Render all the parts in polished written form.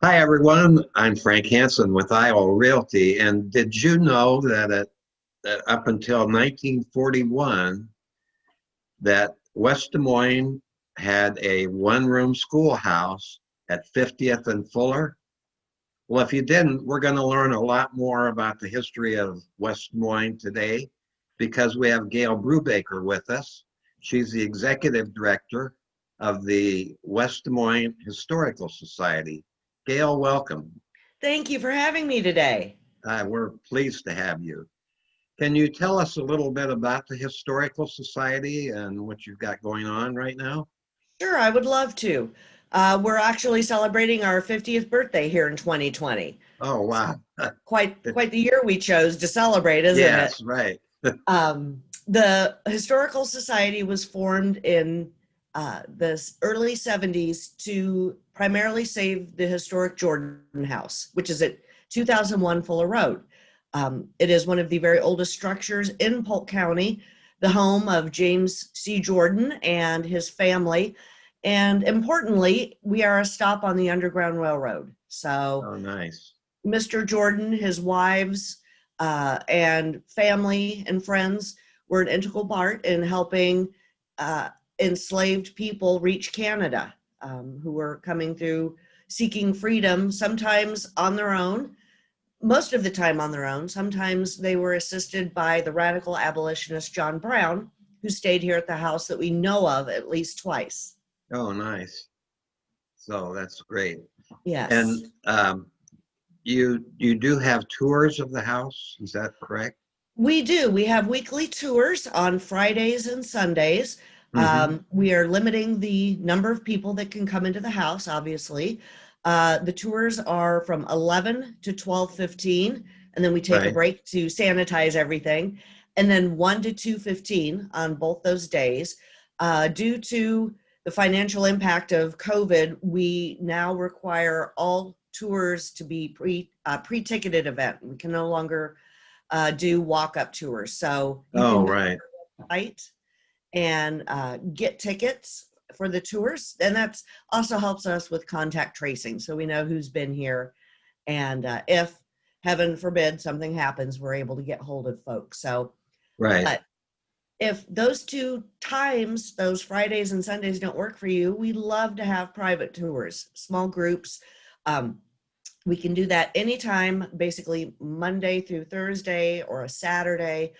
Hi, everyone. I'm Frank Hanson with Iowa Realty. And did you know that up until 1941, that West Des Moines had a one-room schoolhouse at 50th and Fuller? Well, if you didn't, we're going to learn a lot more about the history of West Des Moines today because we have Gale Brubaker with us. She's the executive director of the West Des Moines Historical Society. Gale, welcome. Thank you for having me today. We're pleased to have you. Can you tell us a little bit about the Historical Society and what you've got going on right now? Sure, I would love to. We're actually celebrating our 50th birthday here in 2020. Oh, So wow. quite the year we chose to celebrate, isn't it? Yes, right. The Historical Society was formed in the early 70s to primarily save the historic Jordan House, which is at 2001 Fuller Road. It is one of the very oldest structures in Polk County, the home of James C. Jordan and his family. And importantly, we are a stop on the Underground Railroad. So Oh, nice. Mr. Jordan, his wives, and family and friends were an integral part in helping enslaved people reach Canada, who were coming through seeking freedom, sometimes on their own, most of the time on their own. Sometimes they were assisted by the radical abolitionist John Brown, who stayed here at the house that we know of at least twice. Oh, nice. So that's great. Yes. And you do have tours of the house, is that correct? We do. We have weekly tours on Fridays and Sundays. Mm-hmm. We are limiting the number of people that can come into the house, obviously. The tours are from 11 to 12:15, and then we take a Right. break to sanitize everything, and then 1 to 2:15 on both those days. Due to the financial impact of COVID, we now require all tours to be pre-ticketed event. We can no longer do walk-up tours. So you Oh, can go to right. the site and get tickets for the tours. And that's also helps us with contact tracing. So we know who's been here. And if, heaven forbid, something happens, we're able to get hold of folks. So, Right. but if those two times, those Fridays and Sundays don't work for you, we love to have private tours, small groups. Um, we can do that anytime, basically Monday through Thursday or a Saturday.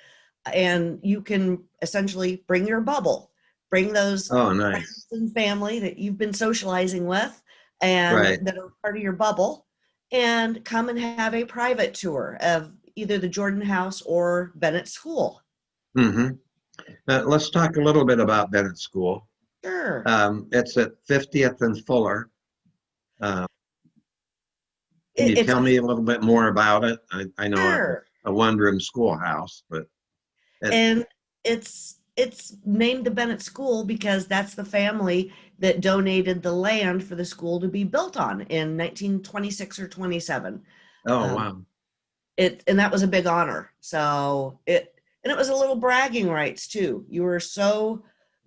And you can essentially bring your bubble, bring those Oh, friends nice. and family that you've been socializing with and Right. that are part of your bubble, and come and have a private tour of either the Jordan House or Bennett School. Mm-hmm. Let's talk a little bit about Bennett School. Sure. It's at 50th and Fuller. Uh, can you It's tell me a little bit more about it? I know it's sure. a one-room schoolhouse, but it, And it's named the Bennett School because that's the family that donated the land for the school to be built on in 1926 or 27. oh, Um, wow. and that was a big honor. So it was a little bragging rights too. You were so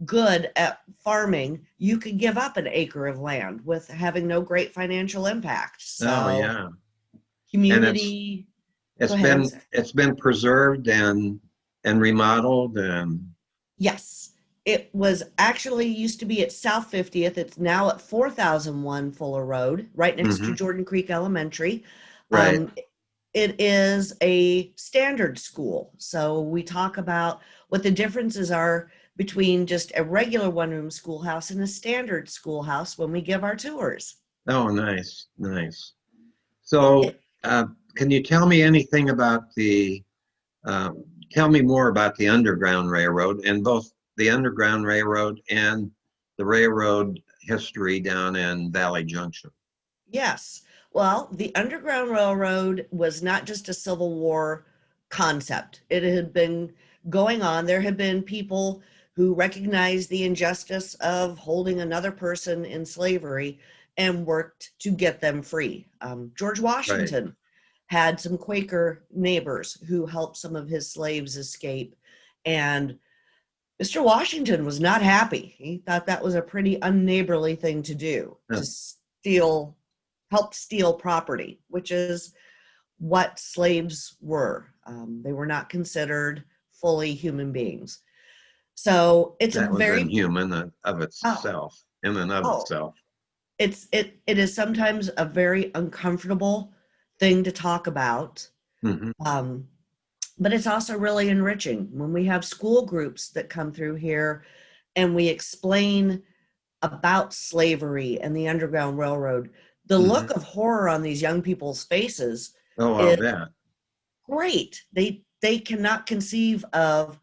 good at farming, you could give up an acre of land with having no great financial impact. Oh, So yeah. And community, go it's ahead. I'm been sorry. it's been preserved and remodeled and Yes, it was actually used to be at South 50th. It's now at 4001 Fuller Road, right next to hmm Jordan Creek Elementary. right. Um, it is a standard school. So we talk about what the differences are between just a regular one-room schoolhouse and a standard schoolhouse when we give our tours. Oh, nice, nice. So, It, uh, can you tell me anything about the Um, tell me more about the Underground Railroad and both the Underground Railroad and the railroad history down in Valley Junction. yes. Well, the Underground Railroad was not just a Civil War concept. It had been going on. There had been people who recognized the injustice of holding another person in slavery and worked to get them free. George Right. Washington had some Quaker neighbors who helped some of his slaves escape. And Mr. Washington was not happy. He thought that was a pretty unneighborly thing to do, Huh. to steal helped steal property, which is what slaves were. They were not considered fully human beings. So it's a That was very, inhuman of oh, itself, in and of oh, itself. it is sometimes a very uncomfortable thing to talk about. Hmm. Um, but it's also really enriching when we have school groups that come through here and we explain about slavery and the Underground Railroad. The Hmm. look of horror on these young people's faces Oh, I'll is bet. great. They cannot conceive of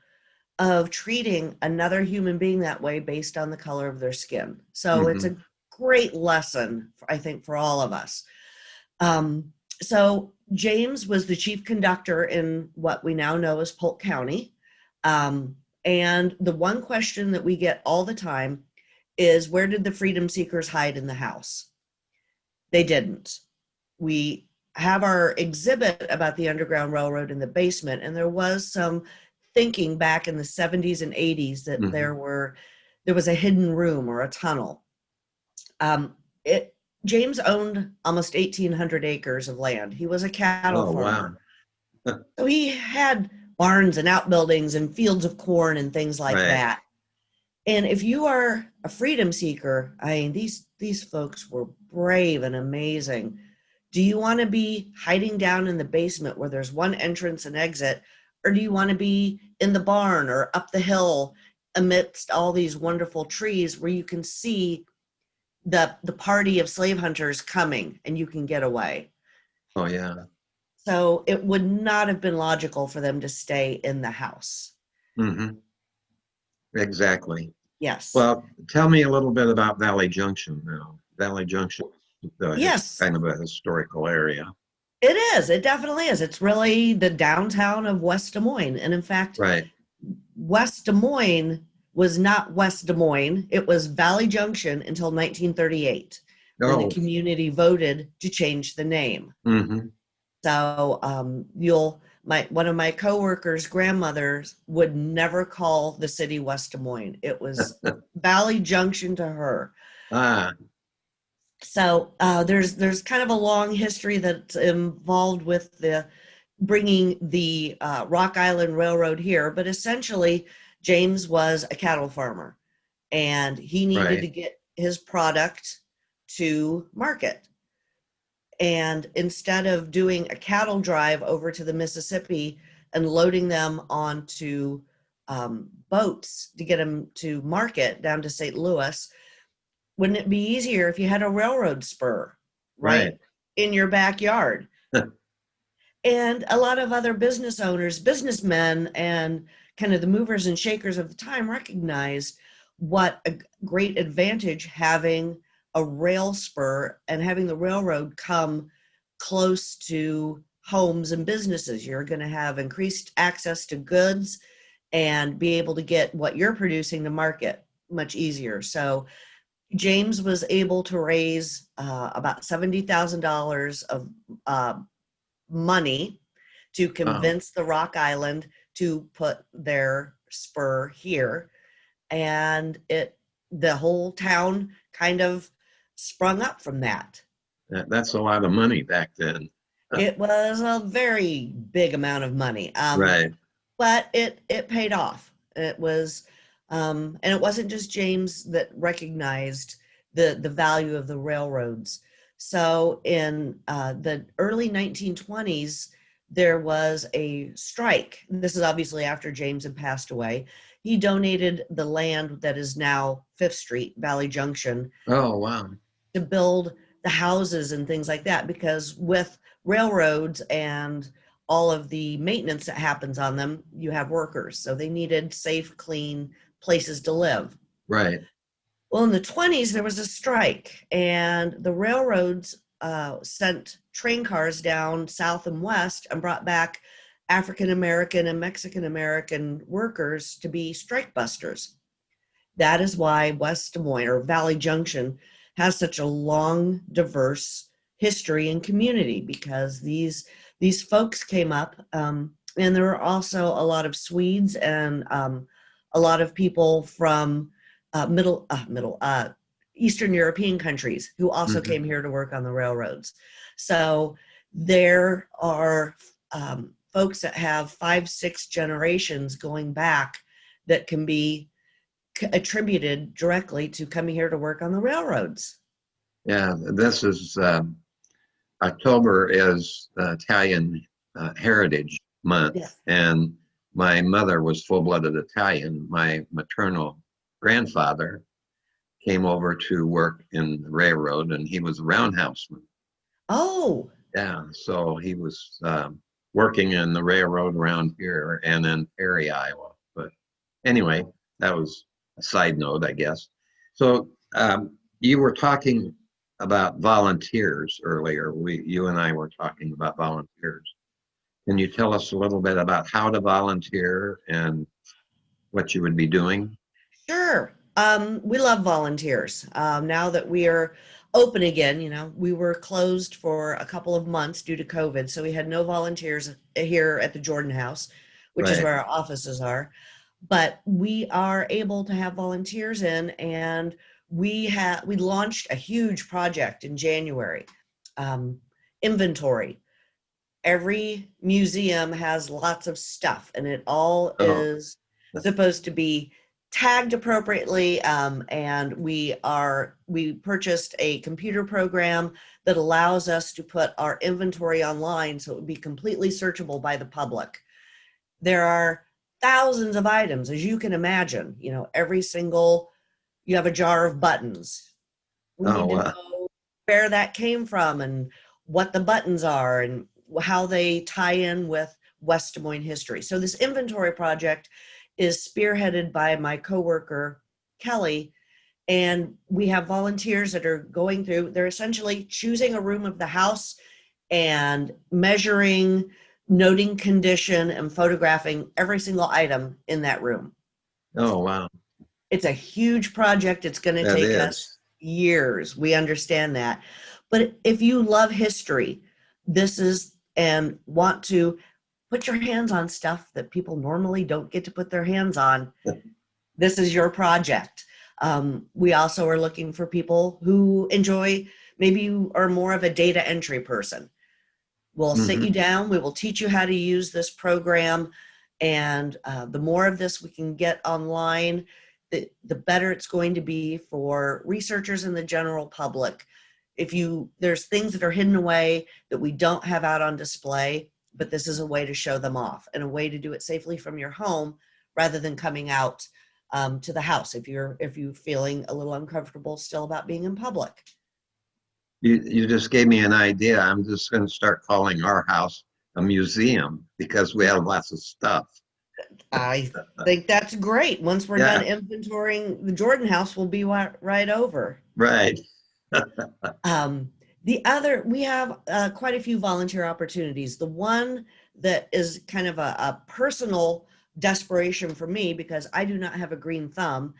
treating another human being that way based on the color of their skin. So it's Hmm. a great lesson, I think, for all of us. Um, so James was the chief conductor in what we now know as Polk County. Um, and the one question that we get all the time is, where did the freedom seekers hide in the house? They didn't. We have our exhibit about the Underground Railroad in the basement, and there was some thinking back in the 70s and 80s that Hmm. there was a hidden room or a tunnel. Um, it James owned almost 1,800 acres of land. He was a cattle Oh, wow. farmer. So he had barns and outbuildings and fields of corn and things like Right. that. And if you are a freedom seeker, I mean, these folks were brave and amazing. Do you want to be hiding down in the basement where there's one entrance and exit, or do you want to be in the barn or up the hill amidst all these wonderful trees where you can see the party of slave hunters coming and you can get away? Oh, yeah. So it would not have been logical for them to stay in the house. Hmm. Exactly. Yes. Well, tell me a little bit about Valley Junction now. Valley Junction, Yes, kind of a historical area. it is. It definitely is. It's really the downtown of West Des Moines. And in fact, Right. West Des Moines was not West Des Moines. It was Valley Junction until 1938 when the Oh. community voted to change the name. Hmm. So one of my coworkers' grandmothers would never call the city West Des Moines. It was Valley Junction to her. Ah, So there's kind of a long history that's involved with the bringing the Rock Island Railroad here, but essentially James was a cattle farmer and he needed to right. get his product to market. And instead of doing a cattle drive over to the Mississippi and loading them onto boats to get them to market down to St. Louis, wouldn't it be easier if you had a railroad spur right Right. in your backyard? And a lot of other business owners, businessmen, and kind of the movers and shakers of the time recognized what a great advantage having a rail spur and having the railroad come close to homes and businesses. You're going to have increased access to goods and be able to get what you're producing to market much easier. So James was able to raise about $70,000 of money to Wow. convince the Rock Island to put their spur here. And the whole town kind of sprung up from that. That's a lot of money back then. It was a very big amount of money, Right. but it paid off. It was, and it wasn't just James that recognized the value of the railroads. So in the early 1920s, there was a strike. This is obviously after James had passed away. He donated the land that is now Fifth Street, Valley Junction, Oh, wow. to build the houses and things like that, because with railroads and all of the maintenance that happens on them, you have workers. So they needed safe, clean places to live. Right. Well, in the 20s, there was a strike, and the railroads sent train cars down south and west and brought back African American and Mexican American workers to be strike busters. That is why West Des Moines or Valley Junction has such a long, diverse history and community, because these folks came up, and there were also a lot of Swedes and a lot of people from middle Eastern European countries who also Mhm. came here to work on the railroads. So there are folks that have 5, 6 generations going back that can be attributed directly to coming here to work on the railroads. Yeah, this is October is Italian Heritage Month, Yes. and my mother was full-blooded Italian. My maternal grandfather came over to work in the railroad, and he was a roundhouseman. Oh, Yeah, so he was working in the railroad around here and in Perry, Iowa. But anyway, that was a side note, I guess. So you were talking about volunteers earlier. You and I were talking about volunteers. Can you tell us a little bit about how to volunteer and what you would be doing? sure. We love volunteers. Now that we are open again, we were closed for a couple of months due to COVID, so we had no volunteers here at the Jordan House, which is Right. where our offices are. But we are able to have volunteers in, and we launched a huge project in January. Um, Inventory. Every museum has lots of stuff, and it all Oh, is supposed to be tagged appropriately. And we purchased a computer program that allows us to put our inventory online, so it would be completely searchable by the public. There are thousands of items, as you can imagine. Every single You have a jar of buttons. We oh, need to know where that came from and what the buttons are and how they tie in with West Des Moines history. So this inventory project is spearheaded by my coworker, Kelly, and we have volunteers that are going through, they're essentially choosing a room of the house and measuring, noting condition, and photographing every single item in that room. oh, wow. It's a huge project. It's going to That take us is. years. We understand that. But if you love history, and want to put your hands on stuff that people normally don't get to put their hands on, this is your project. We also are looking for people who enjoy, maybe you are more of a data entry person. We'll sit you Hmm. down. We will teach you how to use this program. And the more of this we can get online, the better it's going to be for researchers and the general public. There's things that are hidden away that we don't have out on display, but this is a way to show them off and a way to do it safely from your home rather than coming out to the house if you're feeling a little uncomfortable still about being in public. You just gave me an idea. I'm just going to start calling our house a museum because we have lots of stuff. I think that's great. Once we're done Yeah, inventorying the Jordan House, we'll be right over. right. Um, we have quite a few volunteer opportunities. The one that is kind of a personal desperation for me, because I do not have a green thumb,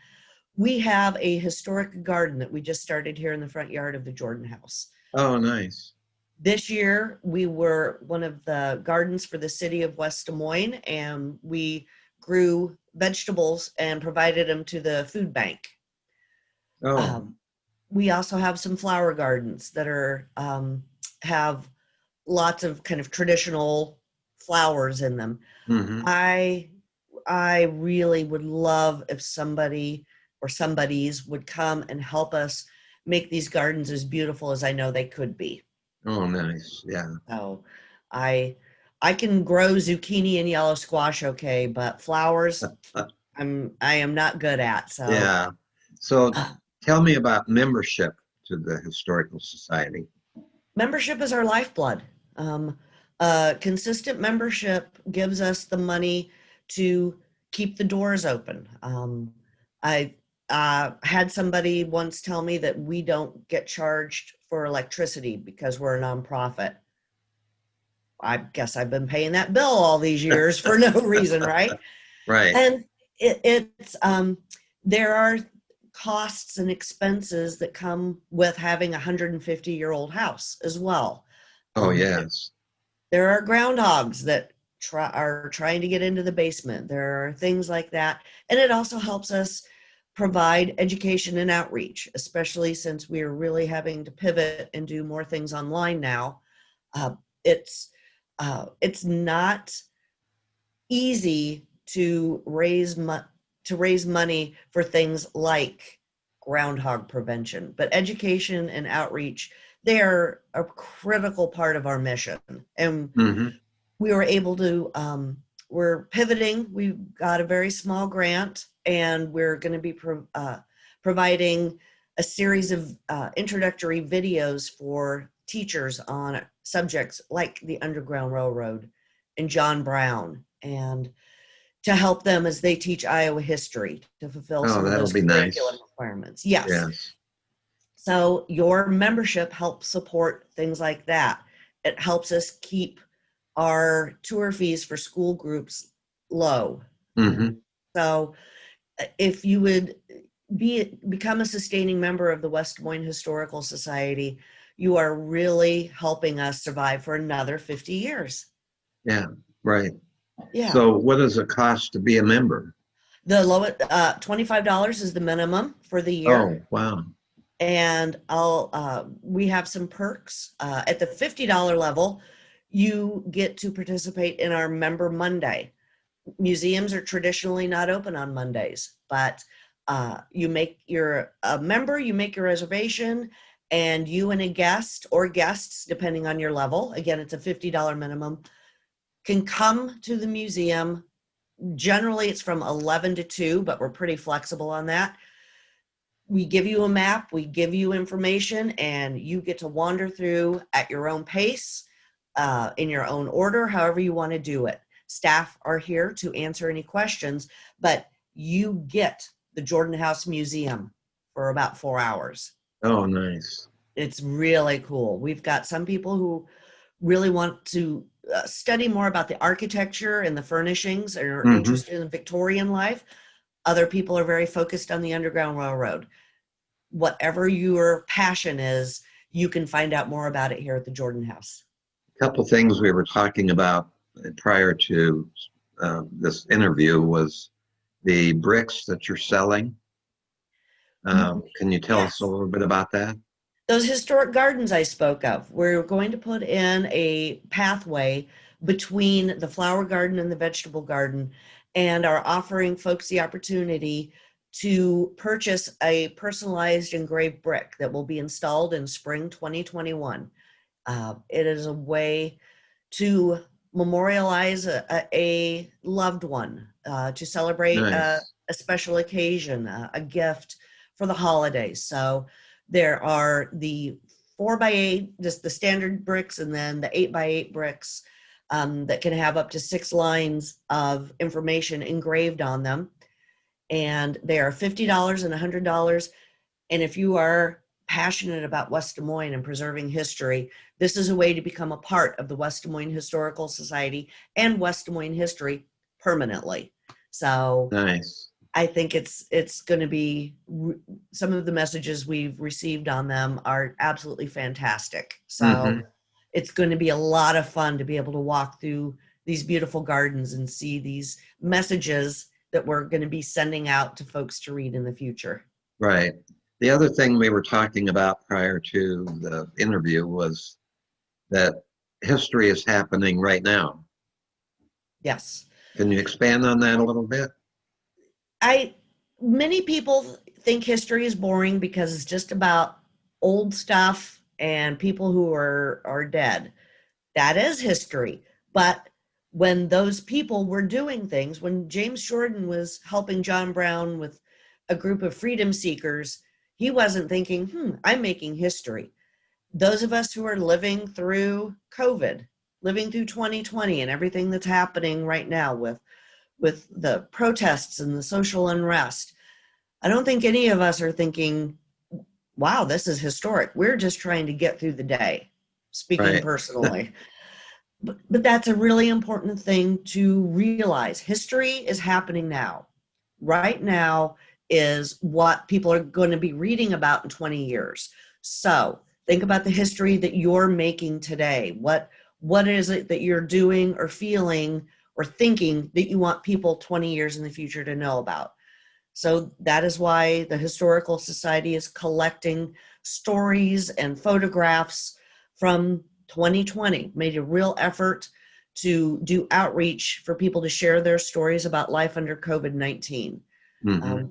we have a historic garden that we just started here in the front yard of the Jordan House. Oh, nice. This year, we were one of the gardens for the city of West Des Moines, and we grew vegetables and provided them to the food bank. Oh, Um, we also have some flower gardens that have lots of kind of traditional flowers in them. hmm. I I really would love if somebody or somebodies would come and help us make these gardens as beautiful as I know they could be. Oh, nice. Yeah. So I I can grow zucchini and yellow squash okay, but flowers I am not good at. So Yeah. So uh, tell me about membership to the Historical Society. membership is our lifeblood. Um, Consistent membership gives us the money to keep the doors open. I had somebody once tell me that we don't get charged for electricity because we're a nonprofit. I guess I've been paying that bill all these years for no reason, right? Right. And it's there are costs and expenses that come with having a 150-year-old house as well. Oh, yes. There are groundhogs that are trying to get into the basement. There are things like that, and it also helps us provide education and outreach, especially since we're really having to pivot and do more things online now. Uh, it's not easy to raise money for things like groundhog prevention, but education and outreach, they're a critical part of our mission. And Mm-hmm. we were able to, we're pivoting. We got a very small grant, and we're going to be providing a series of introductory videos for teachers on subjects like the Underground Railroad and John Brown, and to help them as they teach Iowa history to fulfill Oh, some of that'll those be curriculum nice. requirements. Yes. Yes. So your membership helps support things like that. It helps us keep our tour fees for school groups low. Mm-hmm. So if you would become a sustaining member of the West Des Moines Historical Society, you are really helping us survive for another 50 years. Yeah, right. Yeah. So what does it cost to be a member? The lowest, $25 is the minimum for the year. Oh, wow. And we have some perks. At the $50 level, you get to participate in our Member Monday. Museums are traditionally not open on Mondays, but you're a member, you make your reservation, and you and a guest or guests, depending on your level, again, it's a $50 minimum, can come to the museum. Generally, it's from 11 to 2, but we're pretty flexible on that. We give you a map, we give you information, and you get to wander through at your own pace, in your own order, however you want to do it. Staff are here to answer any questions, but you get the Jordan House Museum for about 4 hours. Oh, nice. It's really cool. We've got some people who really want to study more about the architecture and the furnishings, and are Mm-hmm. interested in Victorian life. Other people are very focused on the Underground Railroad. Whatever your passion is, you can find out more about it here at the Jordan House. A couple things we were talking about prior to this interview was the bricks that you're selling. Can you tell us a Yes. little bit about that? Those historic gardens I spoke of, we're going to put in a pathway between the flower garden and the vegetable garden, and are offering folks the opportunity to purchase a personalized engraved brick that will be installed in spring 2021. It is a way to memorialize a loved one, to celebrate Nice. a special occasion, a gift for the holidays. So there are the 4x8, just the standard bricks, and then the 8x8 bricks that can have up to 6 lines of information engraved on them. And they are $50 and $100. And if you are passionate about West Des Moines and preserving history, this is a way to become a part of the West Des Moines Historical Society and West Des Moines history permanently. So Nice. I think it's going to be, some of the messages we've received on them are absolutely fantastic. So Mm-hmm. it's going to be a lot of fun to be able to walk through these beautiful gardens and see these messages that we're going to be sending out to folks to read in the future. Right. The other thing we were talking about prior to the interview was that history is happening right now. Yes. Can you expand on that a little bit? Many people think history is boring because it's just about old stuff and people who are dead. That is history. But when those people were doing things, when James Jordan was helping John Brown with a group of freedom seekers, he wasn't thinking, I'm making history. Those of us who are living through COVID, living through 2020 and everything that's happening right now with the protests and the social unrest, I don't think any of us are thinking, wow, this is historic. We're just trying to get through the day, speaking Right. personally. But that's a really important thing to realize. History is happening now. Right now is what people are going to be reading about in 20 years. So think about the history that you're making today. What is it that you're doing or feeling or thinking that you want people 20 years in the future to know about? So that is why the Historical Society is collecting stories and photographs from 2020, made a real effort to do outreach for people to share their stories about life under COVID-19. Hmm.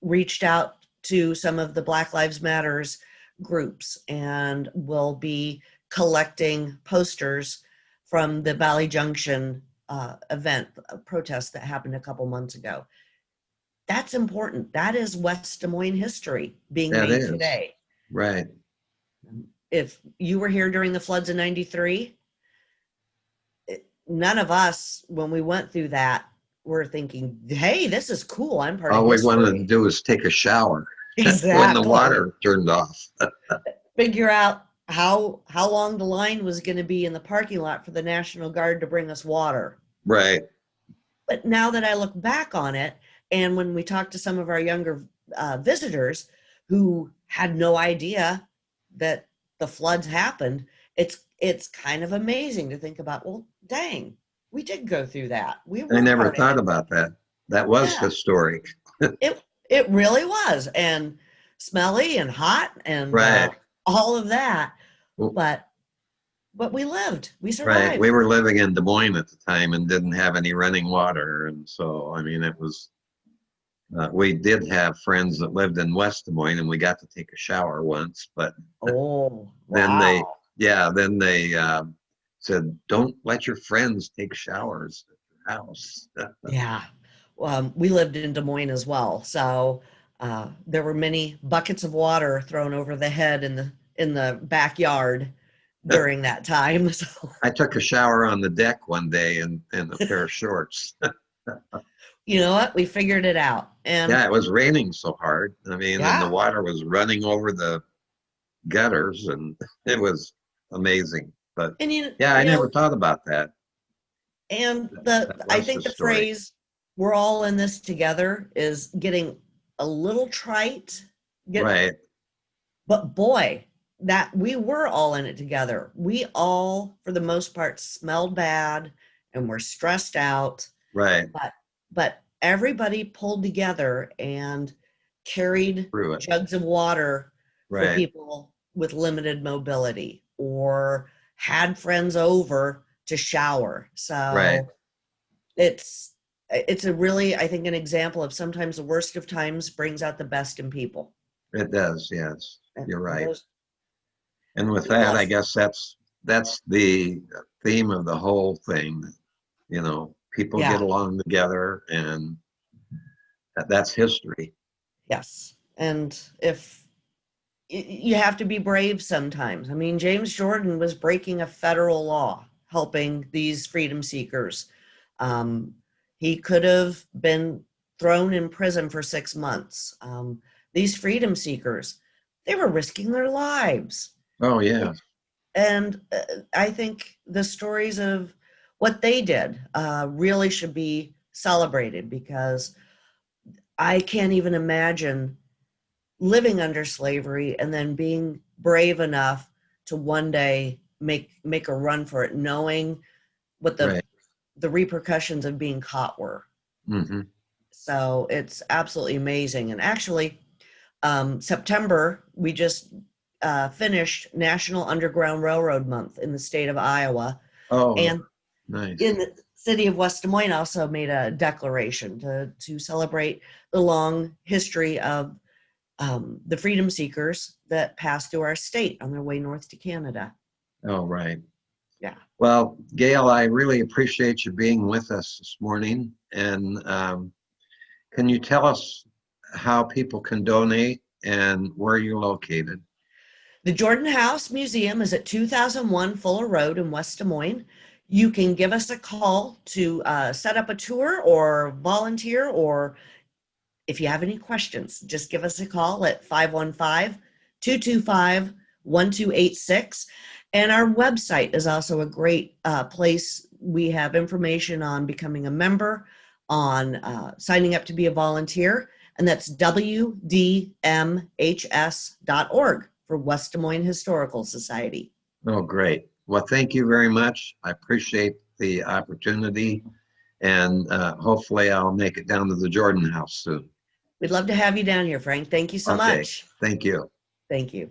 Reached out to some of the Black Lives Matters groups and will be collecting posters from the Valley Junction event, protest that happened a couple months ago. That's important. That is West Des Moines history being That made is. today. Right. If you were here during the floods of 93, none of us, when we went through that, were thinking, hey, this is cool. I'm part of All we wanted to history. do is take a shower when the Exactly. water turned off. Figure out how long the line was going to be in the parking lot for the National Guard to bring us water. Right. But now that I look back on it, and when we talk to some of our younger visitors who had no idea that the floods happened, it's kind of amazing to think about, well, dang, we did go through that. We I were never part of thought it. about that. That was Yeah, historic. it really was. And smelly and hot and Right. all of that. Well, But we lived. We right. We survived. were living in Des Moines at the time and didn't have any running water. And so, I mean, it was, we did have friends that lived in West Des Moines and we got to take a shower once, but Oh, then they, wow. yeah, then they said, don't let your friends take showers at your house. Yeah. We lived in Des Moines as well. So there were many buckets of water thrown over the head in the backyard during that time. So I took a shower on the deck one day in a pair of shorts. you know what? We figured it out. And Yeah, it was raining so hard. I mean, and the yeah. water was running over the gutters, and it was amazing. But And yeah, I never thought about that. and That I was think the historic. phrase "we're all in this together" is getting a little trite. Get Right, But boy, that we were all in it together. We all, for the most part, smelled bad and were stressed out, right. but everybody pulled together and carried Through it. jugs of water for Right, people with limited mobility or had friends over to shower. right. So it's a really, I think, an example of sometimes the worst of times brings out the best in people. It does, yes. And You're right. those And with we that, I love. guess that's the theme of the whole thing. People get Yeah. along together, and that's history. Yes. And if you have to be brave sometimes. I mean, James Jordan was breaking a federal law, helping these freedom seekers. Um, he could have been thrown in prison for 6 months. These freedom seekers, they were risking their lives. Oh, yeah. And I think the stories of what they did really should be celebrated because I can't even imagine living under slavery and then being brave enough to one day make a run for it, knowing what Right. the repercussions of being caught were. Hmm. So it's absolutely amazing. And actually, September we just finished National Underground Railroad Month in the state of Iowa, Oh, and nice. in the city of West Des Moines also made a declaration to celebrate the long history of the freedom seekers that passed through our state on their way north to Canada. Oh, right. Yeah. Well, Gail, I really appreciate you being with us this morning. And can you tell us how people can donate and where you're located? The Jordan House Museum is at 2001 Fuller Road in West Des Moines. You can give us a call to set up a tour or volunteer, or if you have any questions, just give us a call at 515-225-1286. And our website is also a great place. We have information on becoming a member, on signing up to be a volunteer, and that's wdmhs.org for West Des Moines Historical Society. Oh, great. Well, thank you very much. I appreciate the opportunity, and hopefully I'll make it down to the Jordan House soon. We'd love to have you down here, Frank. Thank you so Okay, much. thank you. Thank you.